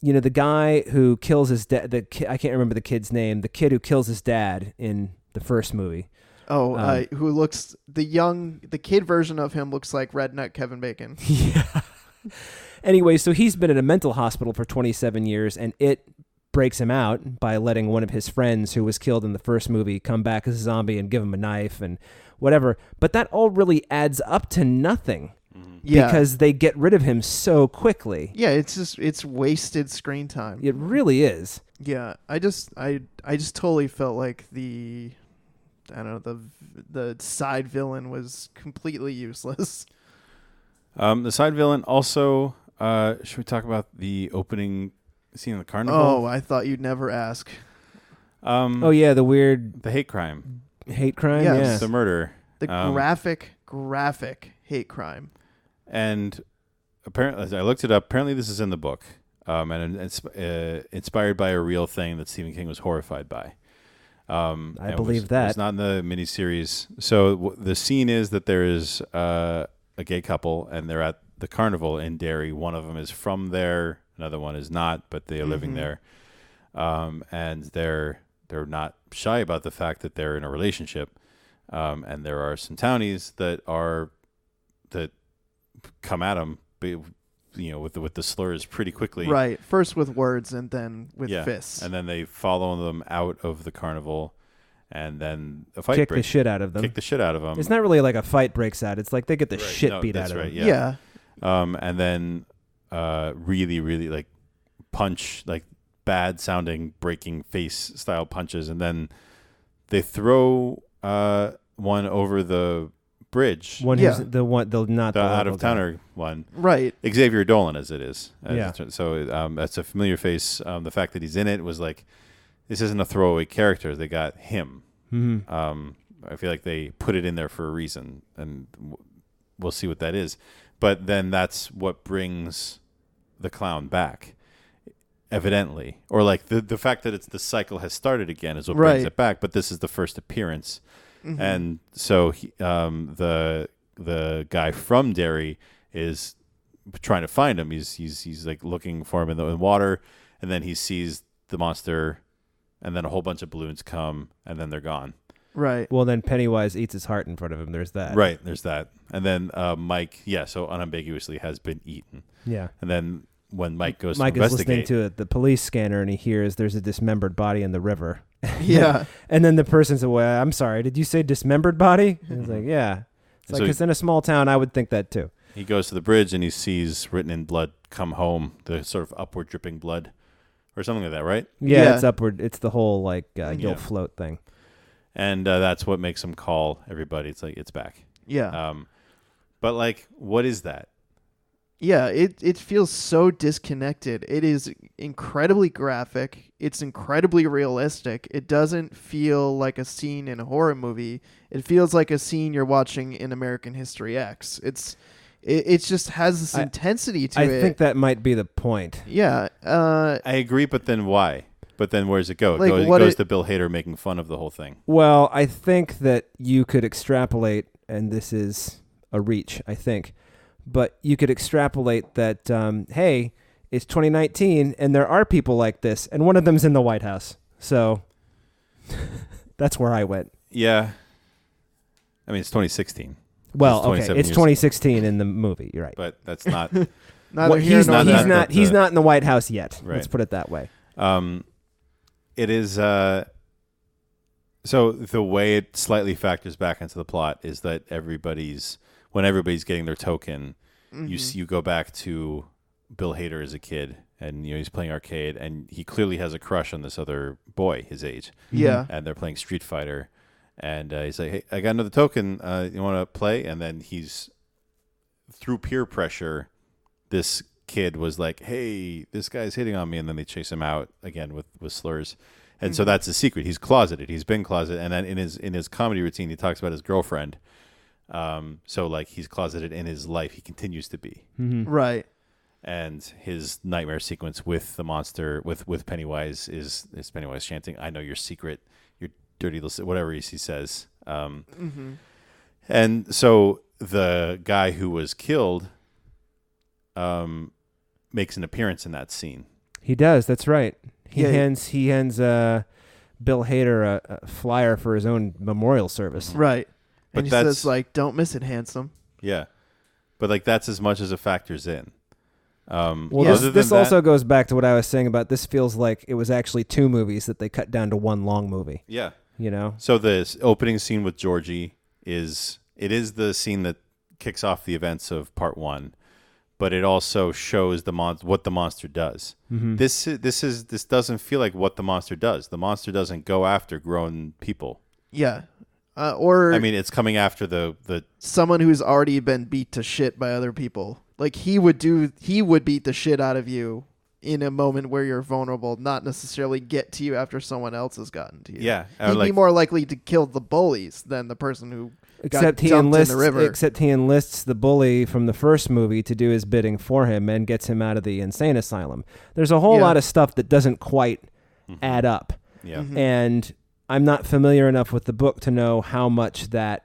know, the guy who kills his dad, I can't remember the kid's name, the kid who kills his dad in the first movie. Oh, who looks, the kid version of him looks like redneck Kevin Bacon. Yeah. Anyway, so he's been in a mental hospital for 27 years, and it breaks him out by letting one of his friends who was killed in the first movie come back as a zombie and give him a knife and whatever. But that all really adds up to nothing. Yeah. Because they get rid of him so quickly. Yeah, it's wasted screen time. It really is. Yeah, I just totally felt like the side villain was completely useless. The side villain also, should we talk about the opening scene of the carnival? Oh, I thought you'd never ask. Oh yeah, the hate crime. Hate crime? Yes. Yeah. The murder. The graphic hate crime. And apparently, as I looked it up, apparently this is in the book, and it's inspired by a real thing that Stephen King was horrified by. I believe that. It's not in the miniseries. So the scene is that there is a gay couple, and they're at the carnival in Derry. One of them is from there, another one is not, but they are living there. And they're not shy about the fact that they're in a relationship. And there are some townies that come at them, you know, with the slurs pretty quickly. Right. First with words and then with fists. And then they follow them out of the carnival, and then a fight Kick breaks. the shit out of them. Kick the shit out of them. It's not really like a fight breaks out. It's like they get the shit beat out of them. Yeah. And then really, really like punch, like bad sounding breaking face style punches, and then they throw one over the bridge. Who's the out of towner one. Right. Xavier Dolan, as it is. Yeah. So that's a familiar face. The fact that he's in it was like, this isn't a throwaway character. They got him. I feel like they put it in there for a reason, and we'll see what that is. But then that's what brings the clown back, evidently. Or like the fact that the cycle has started again is what brings it back. But this is the first appearance. Mm-hmm. And so the guy from Derry is trying to find him. He's like looking for him in the water, and then he sees the monster, and then a whole bunch of balloons come, and then they're gone. Right. Well, then Pennywise eats his heart in front of him. There's that. Right. There's that. And then Mike, so unambiguously has been eaten. Yeah. And then when Mike goes to Mike is listening investigate, to the police scanner, and he hears there's a dismembered body in the river. Yeah. And then the person's like, well, I'm sorry, did you say dismembered body? And he's like, yeah. It's like, because in a small town, I would think that too. he goes to the bridge and he sees written in blood, "Come home," the sort of upward dripping blood or something like that, right? Yeah. It's upward. It's the whole like you'll float thing. And that's what makes him call everybody. It's like, it's back. Yeah. But like, what is that? Yeah, it feels so disconnected. It is incredibly graphic. It's incredibly realistic. It doesn't feel like a scene in a horror movie. It feels like a scene you're watching in American History X. It just has this intensity to it. I think that might be the point. Yeah. I agree, but then why? But then where does it go? It Like, goes to Bill Hader making fun of the whole thing. Well, I think that you could extrapolate, and this is a reach, I think, but you could extrapolate that, hey, it's 2019, and there are people like this, and one of them's in the White House. So that's where I went. Yeah. I mean, it's 2016. Well, okay, it's 2016 in the movie. You're right. But that's not... He's not in the White House yet. Right. Let's put it that way. It is... So the way it slightly factors back into the plot is that when everybody's getting their token, you go back to Bill Hader as a kid, and he's playing arcade, and he clearly has a crush on this other boy his age. Yeah. And they're playing Street Fighter, and he's like, "Hey, I got another token. You want to play?" And then he's, through peer pressure, this kid was like, "Hey, this guy's hitting on me," and then they chase him out again with slurs. And so that's his secret. He's closeted. He's been closeted. And then in his comedy routine, he talks about his girlfriend. So like he's closeted in his life. He continues to be. Mm-hmm. Right. And his nightmare sequence with the monster, with Pennywise, is Pennywise chanting, "I know your secret, your dirty little," whatever he says. And so the guy who was killed makes an appearance in that scene. He does. That's right. He hands Bill Hader a flyer for his own memorial service. Right. And he says, like, "Don't miss it, handsome." Yeah. But, like, that's as much as it factors in. This also goes back to what I was saying about this feels like it was actually two movies that they cut down to one long movie. Yeah. You know? So the opening scene with Georgie is the scene that kicks off the events of part one, but it also shows what the monster does. Mm-hmm. This doesn't feel like what the monster does. The monster doesn't go after grown people. Yeah. Or I mean, it's coming after the someone who's already been beat to shit by other people. Like he would beat the shit out of you in a moment where you're vulnerable, not necessarily get to you after someone else has gotten to you. Yeah. He'd be more likely to kill the bullies than the person who Except he enlists the bully from the first movie to do his bidding for him and gets him out of the insane asylum. There's a whole lot of stuff that doesn't quite add up. Yeah. And I'm not familiar enough with the book to know how much that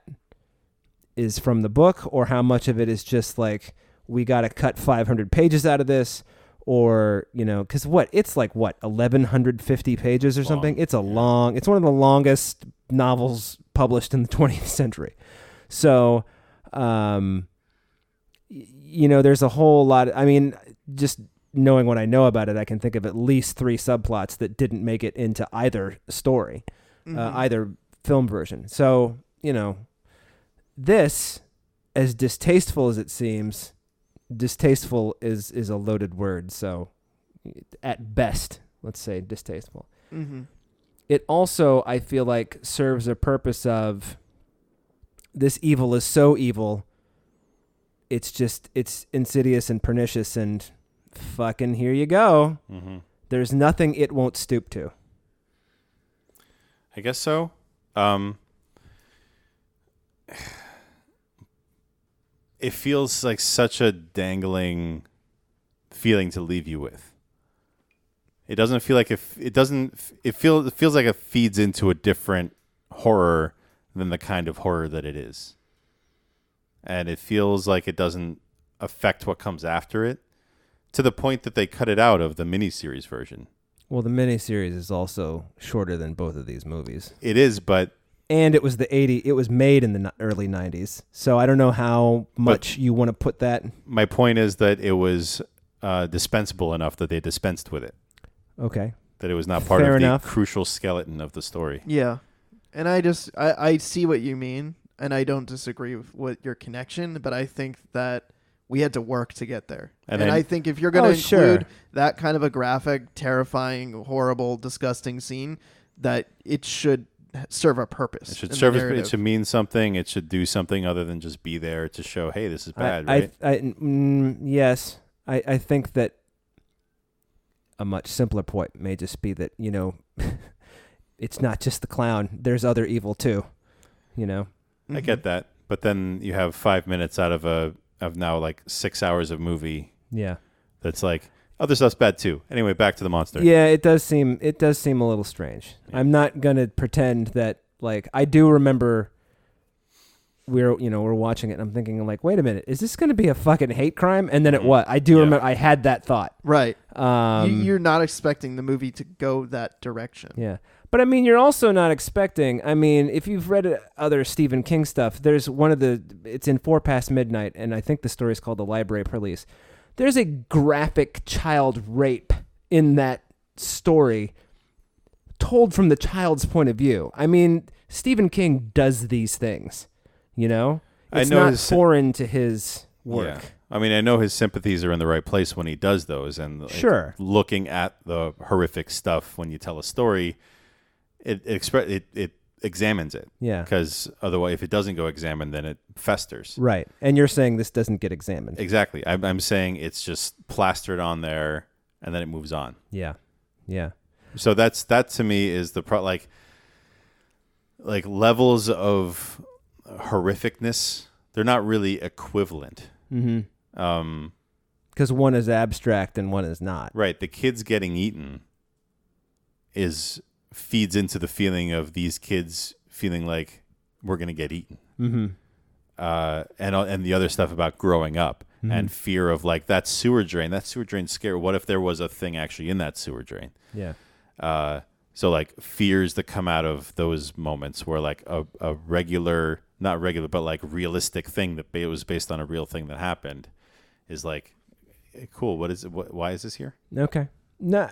is from the book or how much of it is just like, we got to cut 500 pages out of this, or, because it's like 1,150 pages or something. It's it's one of the longest novels published in the 20th century. So, there's a whole lot. Just knowing what I know about it, I can think of at least 3 subplots that didn't make it into either story, either film version. So, this, as distasteful as it seems, distasteful is a loaded word. So at best, let's say distasteful. Mm-hmm. It also, I feel like, serves a purpose of this evil is so evil. It's insidious and pernicious and fucking here you go. Mm-hmm. There's nothing it won't stoop to. I guess so. It feels like such a dangling feeling to leave you with. It doesn't feel like it feels like it feeds into a different horror than the kind of horror that it is. And it feels like it doesn't affect what comes after it, to the point that they cut it out of the miniseries version. Well, the miniseries is also shorter than both of these movies. It is, but... And it was it was made in the early 90s. So I don't know how much you want to put that. My point is that it was dispensable enough that they dispensed with it. Okay. That it was not part Fair of enough. the crucial skeleton of the story. Yeah. And I see what you mean, and I don't disagree with your connection, but I think that we had to work to get there. And I think if you're going to include that kind of a graphic, terrifying, horrible, disgusting scene, that it should serve a purpose. It should serve. It should mean something. It should do something other than just be there to show, hey, this is bad, right? Yes. I think that a much simpler point may just be that, it's not just the clown. There's other evil too, I get that. But then you have 5 minutes out of now like 6 hours of movie. Yeah. That's like, other stuff's bad too. Anyway, back to the monster. Yeah, it does seem a little strange. Yeah. I'm not going to pretend that, like, I do remember we're watching it and I'm thinking like, wait a minute, is this going to be a fucking hate crime? And then it was. I do remember I had that thought. Right. You're not expecting the movie to go that direction. Yeah. But I mean, you're also not expecting, if you've read other Stephen King stuff, there's it's in 4 Past Midnight, and I think the story is called The Library Police. There's a graphic child rape in that story told from the child's point of view. I mean, Stephen King does these things, It's not foreign to his work. Yeah. I mean, I know his sympathies are in the right place when he does those. And sure, looking at the horrific stuff when you tell a story, it examines it. Yeah. Because otherwise, if it doesn't go examined, then it festers. Right. And you're saying this doesn't get examined. Exactly. I'm saying it's just plastered on there and then it moves on. Yeah. Yeah. So that to me is the like levels of horrificness. They're not really equivalent. Mm-hmm. Because one is abstract and one is not. Right. The kids getting eaten feeds into the feeling of these kids feeling like we're going to get eaten. Mm-hmm. And the other stuff about growing up and fear of like that sewer drain. That sewer drain's scary. What if there was a thing actually in that sewer drain? Yeah. So like fears that come out of those moments where like a regular, not regular, but like realistic thing that it was based on a real thing that happened is like, cool. What is it? Why is this here? Okay. No,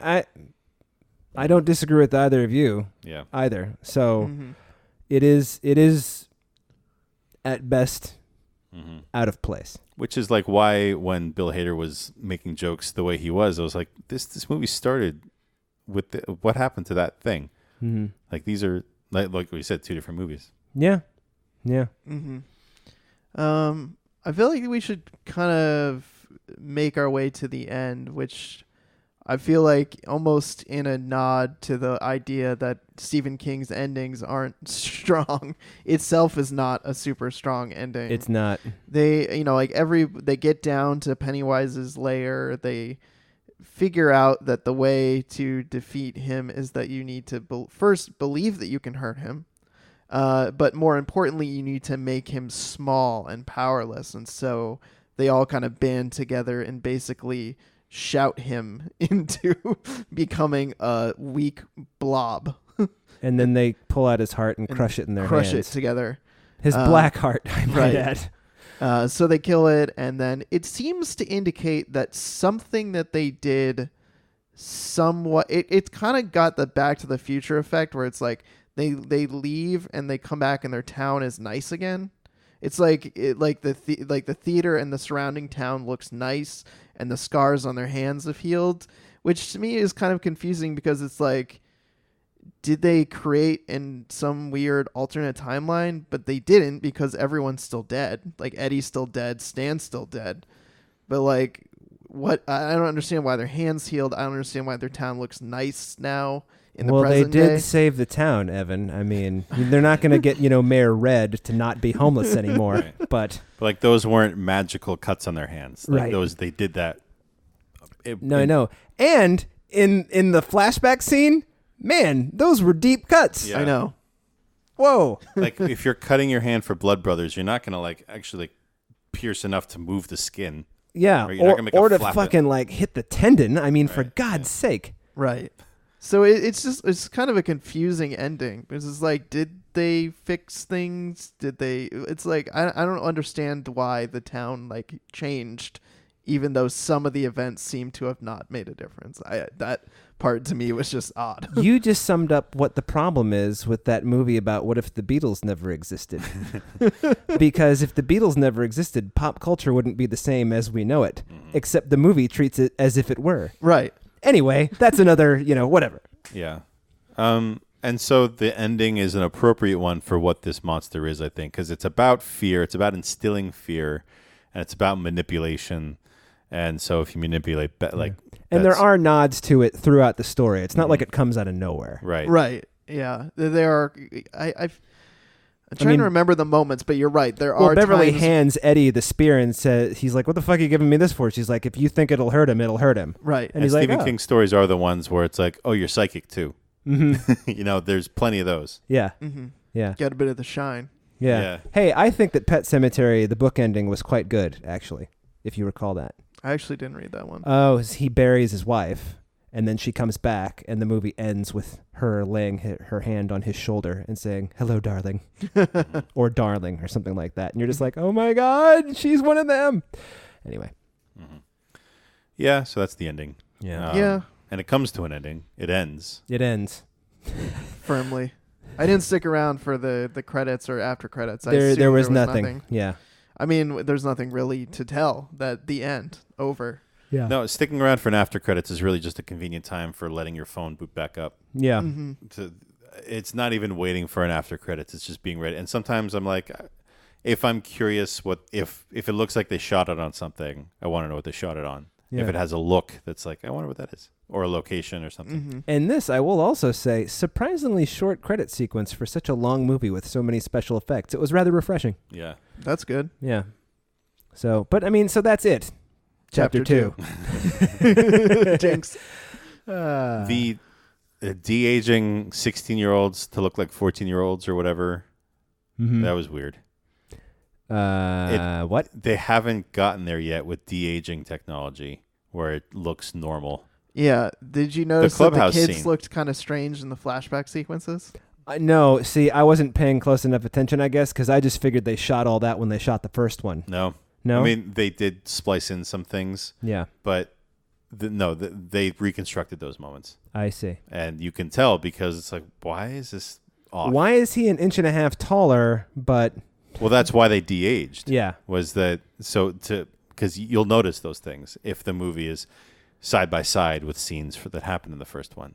I don't disagree with either of you. Yeah. Either. So it is at best out of place. Which is like why when Bill Hader was making jokes the way he was, I was like, this movie started with what happened to that thing. Mm-hmm. Like these are like we said, 2 different movies. Yeah. Yeah. Mm-hmm. I feel like we should kind of make our way to the end, which I feel like almost in a nod to the idea that Stephen King's endings aren't strong. Itself is not a super strong ending. It's not. They, they get down to Pennywise's lair. They figure out that the way to defeat him is that you need to first believe that you can hurt him. But more importantly, you need to make him small and powerless. And so they all kind of band together and basically shout him into becoming a weak blob. And then they pull out his heart and crush it in their hands. Crush it together. His black heart, I might add. So they kill it, and then it seems to indicate that something that they did somewhat... It's kind of got the Back to the Future effect, where it's like they leave and they come back and their town is nice again. It's like the theater and the surrounding town looks nice, and the scars on their hands have healed, which to me is kind of confusing because it's like, did they create in some weird alternate timeline? But they didn't, because everyone's still dead. Like Eddie's still dead, Stan's still dead. But like, what I don't understand why their hands healed. I don't understand why their town looks nice now in the well, they present did day. save the town, Evan. I mean, they're not going to get, Mayor Red to not be homeless anymore. Right. But like those weren't magical cuts on their hands. Like Right. Those they did that. I know. And in the flashback scene, man, those were deep cuts. Yeah. I know. Whoa. Like if you're cutting your hand for Blood Brothers, you're not gonna actually pierce enough to move the skin. Yeah. Or you're not gonna make a Or to flap it. fucking hit the tendon. I mean, for Right, God's sake. Right. So it's kind of a confusing ending. Because it's like, did they fix things? Did they? It's like I don't understand why the town changed, even though some of the events seem to have not made a difference. That part to me was just odd. You just summed up what the problem is with that movie about what if the Beatles never existed. Because if the Beatles never existed, pop culture wouldn't be the same as we know it, except the movie treats it as if it were. Right. Anyway, that's another, whatever. Yeah. And so the ending is an appropriate one for what this monster is, I think, because it's about fear. It's about instilling fear, and it's about manipulation. And so if you manipulate, And there are nods to it throughout the story. It's not like it comes out of nowhere. right. Right. Yeah. There are. I'm trying to remember the moments, but you're right. There are. Beverly times, hands Eddie the spear and says, he's like, what the fuck are you giving me this for? She's like, if you think it'll hurt him, it'll hurt him. Right. And And he's like, Stephen oh. King stories are the ones where it's like, oh, you're psychic too. Mm-hmm. There's plenty of those. Yeah. Mm-hmm. Yeah. Get a bit of the shine. Yeah. Yeah. Hey, I think that Pet Sematary, the book ending, was quite good, actually, if you recall that. I actually didn't read that one. Oh, he buries his wife, and then she comes back, and the movie ends with her laying her hand on his shoulder and saying, hello, darling, or darling, or something like that. And you're just like, oh, my God, she's one of them. Anyway. Mm-hmm. Yeah, so that's the ending. Yeah. Yeah. And it comes to an ending. It ends. It ends. Firmly. I didn't stick around for the credits or after credits. There was nothing. Yeah. I mean, there's nothing really to tell. That the end, over. Yeah. No, sticking around for an after credits is really just a convenient time for letting your phone boot back up. Yeah. Mm-hmm. It's not even waiting for an after credits. It's just being ready. And sometimes I'm like, if I'm curious if it looks like they shot it on something, I want to know what they shot it on. Yeah. If it has a look that's like, I wonder what that is. Or a location or something. Mm-hmm. And this, I will also say, surprisingly short credit sequence for such a long movie with so many special effects. It was rather refreshing. Yeah. That's good. Yeah. So, but I mean, so that's it. Chapter 2. Jinx. The de-aging 16-year-olds to look like 14-year-olds or whatever, that was weird. What? They haven't gotten there yet with de-aging technology where it looks normal. Yeah. Did you notice that the clubhouse kids scene. looked kind of strange in the flashback sequences? No, see, I wasn't paying close enough attention, I guess, because I just figured they shot all that when they shot the first one. No. No? I mean, they did splice in some things, Yeah, but they reconstructed those moments. I see. And you can tell because it's like, why is this off? Why is he an inch and a half taller, but... Well, that's why they de-aged. Yeah. Was that because you'll notice those things if the movie is side by side with scenes that happened in the first one,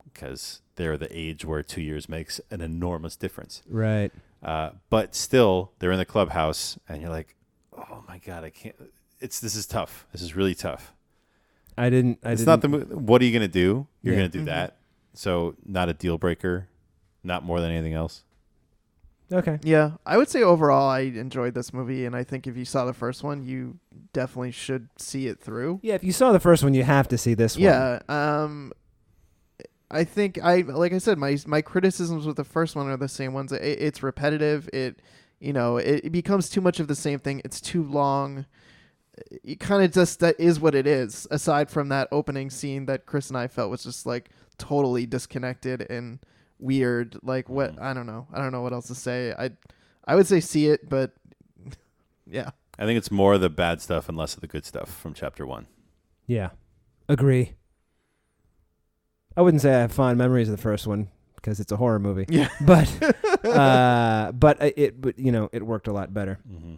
because they're the age where 2 years makes an enormous difference. Right. But still, they're in the clubhouse, and you're like, oh my God, I can't. This is tough. This is really tough. It's not the movie. What are you gonna do? You're gonna do that. So not a deal breaker, not more than anything else. Okay. Yeah. I would say overall I enjoyed this movie, and I think if you saw the first one, you definitely should see it through. Yeah, if you saw the first one, you have to see this one. Yeah. I think like I said, my criticisms with the first one are the same ones. It's repetitive. It becomes too much of the same thing. It's too long. It kind of just that is what it is. Aside from that opening scene that Kris and I felt was just like totally disconnected and weird. Like what? I don't know. I don't know what else to say. I would say see it, but yeah. I think it's more of the bad stuff and less of the good stuff from chapter 1. Yeah. Agree. I wouldn't say I have fond memories of the first one because it's a horror movie. Yeah. But it worked a lot better. Mm-hmm.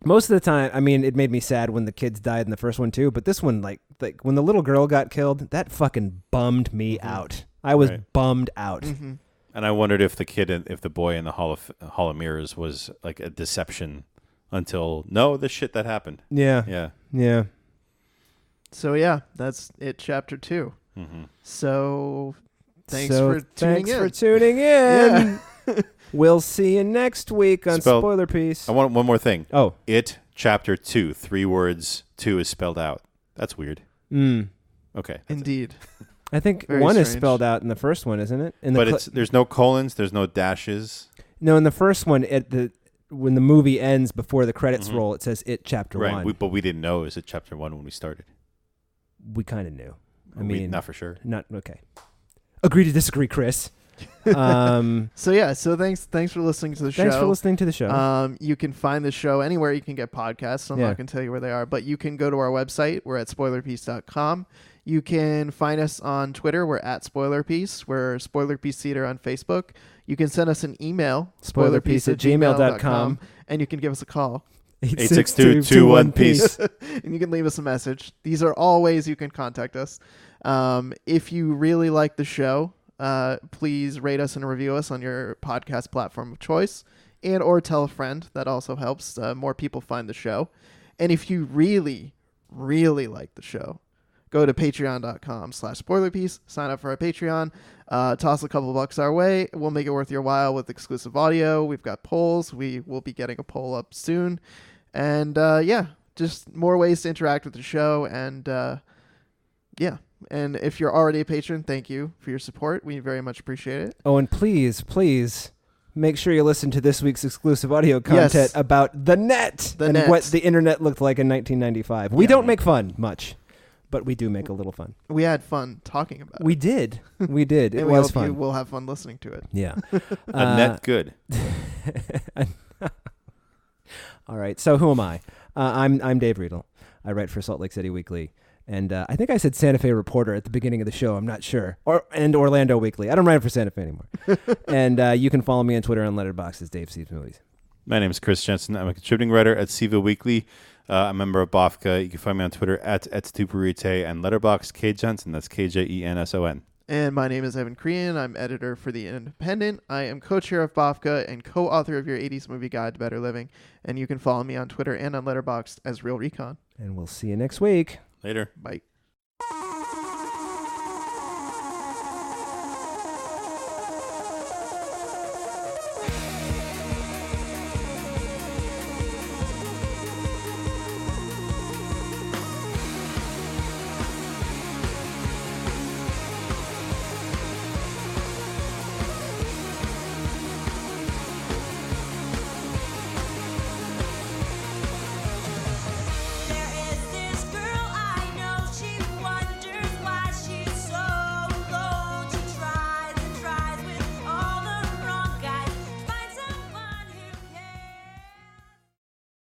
Most of the time, I mean, it made me sad when the kids died in the first one too, but this one, like when the little girl got killed, that fucking bummed me out. I was bummed out. Mm-hmm. And I wondered if the boy in the Hall of Mirrors was like a deception until, no, the shit that happened. Yeah. Yeah. Yeah. So yeah, that's it. Chapter 2. Mm-hmm. So thanks for tuning in. Yeah. We'll see you next week on Spoiler Piece. I want one more thing. Oh. It, chapter 2, 3 words, 2 is spelled out. That's weird. Okay. Indeed. I think Very 1 is strange. spelled out in the first one, isn't it? But there's no colons, there's no dashes. No, in the first one, when the movie ends before the credits roll, it says It Chapter 1. Right, but we didn't know it was at chapter 1 when we started. We kind of knew. Not for sure. Not okay. Agree to disagree, Chris. So thanks for listening to the show. Thanks for listening to the show. You can find the show anywhere you can get podcasts. So I'm not going to tell you where they are, but you can go to our website. We're at spoilerpiece.com. You can find us on Twitter. We're at spoilerpiece. We're spoilerpiece theater on Facebook. You can send us an email, spoilerpiece@gmail.com, and you can give us a call. 862-21-PEACE. And you can leave us a message. These are all ways you can contact us. If you really like the show, please rate us and review us on your podcast platform of choice, and or tell a friend. That also helps more people find the show. And if you really, really like the show, go to patreon.com/spoilerpiece, sign up for our Patreon, toss a couple bucks our way. We'll make it worth your while with exclusive audio. We've got polls. We will be getting a poll up soon. And just more ways to interact with the show. And and if you're already a patron, thank you for your support. We very much appreciate it. Oh, and please make sure you listen to this week's exclusive audio content about the net what the internet looked like in 1995. We don't make fun much, but we do make a little fun. We had fun talking about it. We did. It and was we fun. hope you will have fun listening to it. Yeah. A net good. All right. So who am I? I'm Dave Riedel. I write for Salt Lake City Weekly. And I think I said Santa Fe Reporter at the beginning of the show. I'm not sure. And Orlando Weekly. I don't write for Santa Fe anymore. And you can follow me on Twitter on Letterboxd as Dave Sees Movies. My name is Kris Jensen. I'm a contributing writer at Siva Weekly. I'm a member of BAFCA. You can find me on Twitter at @Stuparite and Letterboxd K Jensen. That's KJENSON. And my name is Evan Crean. I'm editor for The Independent. I am co-chair of BAFCA and co-author of your 80s Movie Guide to Better Living. And you can follow me on Twitter and on Letterboxd as Real Recon. And we'll see you next week. Later. Bye.